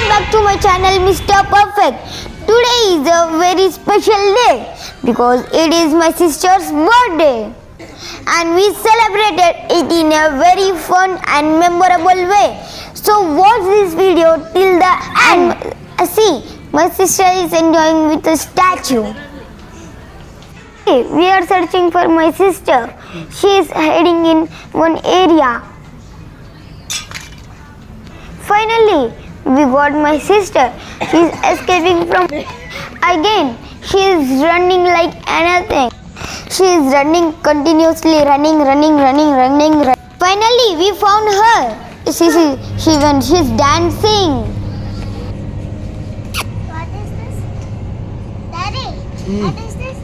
Welcome back to my channel Mrperfect. Today is a very special day because it is my sister's birthday and we celebrated it in a very fun and memorable way. So watch this video till the end. See, my sister is enjoying with a statue. We are searching for my sister. She is hiding in one area. Finally, we got my sister. She is escaping from again. She is running like anything. She is running continuously, running. Finally, we found her. She's dancing. What is this? Daddy, what is this?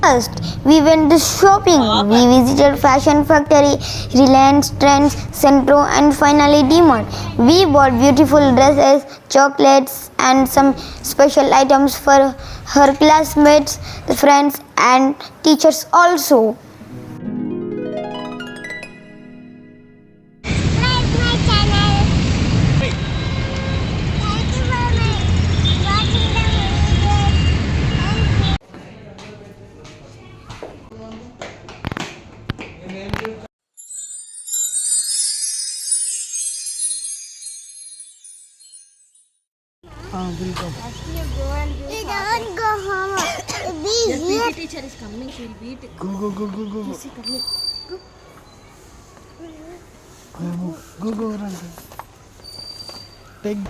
First, we went to shopping. We visited Fashion Factory, Reliance Trends, Centro, and finally D Mart. We bought beautiful dresses, chocolates, and some special items for her classmates, friends, and teachers also. Like my channel. Thank you for watching the video. You don't go home. Be here. PT teacher is coming. She will beat. Go. Is he coming? Go, run. Take.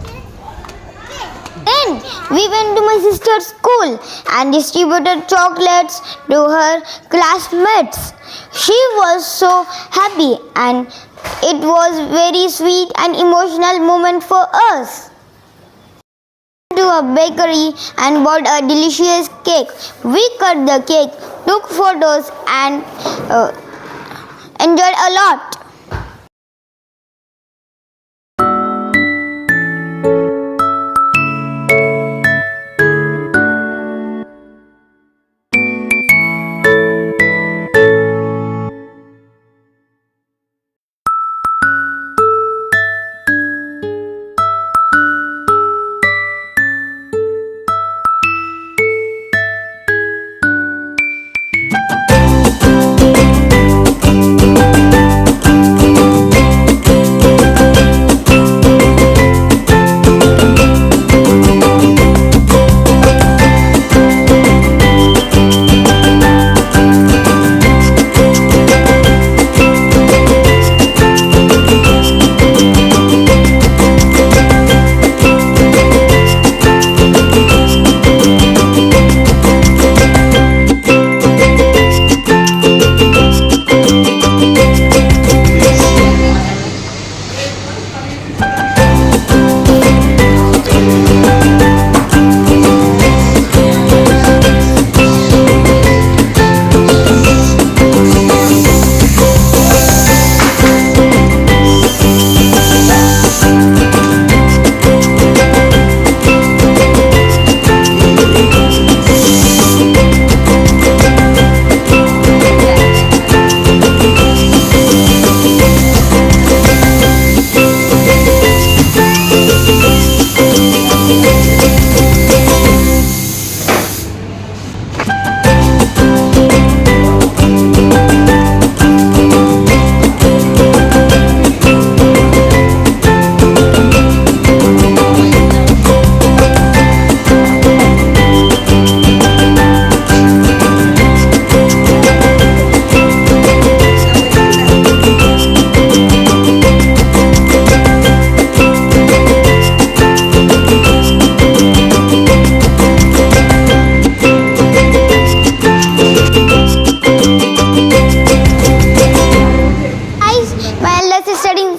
Then we went to my sister's school and distributed chocolates to her classmates. She was so happy and it was very sweet and emotional moment for us. To a bakery and bought a delicious cake. We cut the cake, took photos and enjoyed a lot.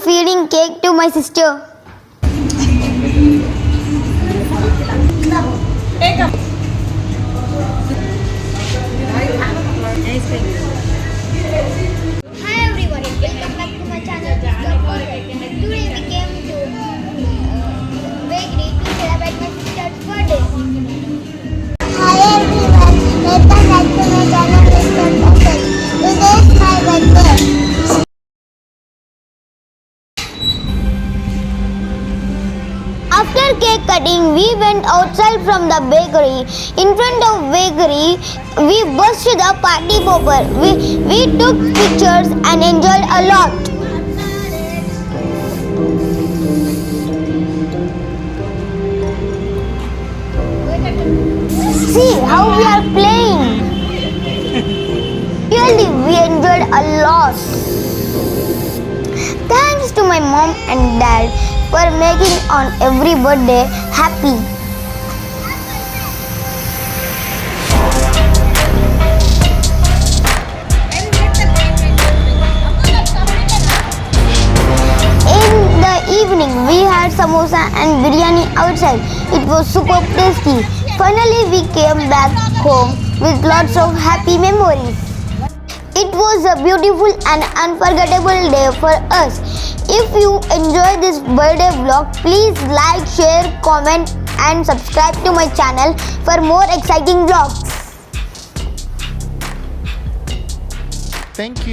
Feeding cake to my sister. Hi everyone, welcome back to my channel. Today we came to bakery to celebrate my sister's birthday. Hi everyone, welcome back to my channel. Today is my birthday. After cake cutting, we went outside from the bakery. In front of bakery, we busted the party popper. We took pictures and enjoyed a lot. See how we are playing. Really, we enjoyed a lot. Thanks to my mom and dad for making on every birthday happy. In the evening, we had samosa and biryani outside. It was super tasty. Finally, we came back home with lots of happy memories. It was a beautiful and unforgettable day for us. If you enjoy this birthday vlog, please like, share, comment and subscribe to my channel for more exciting vlogs. Thank you.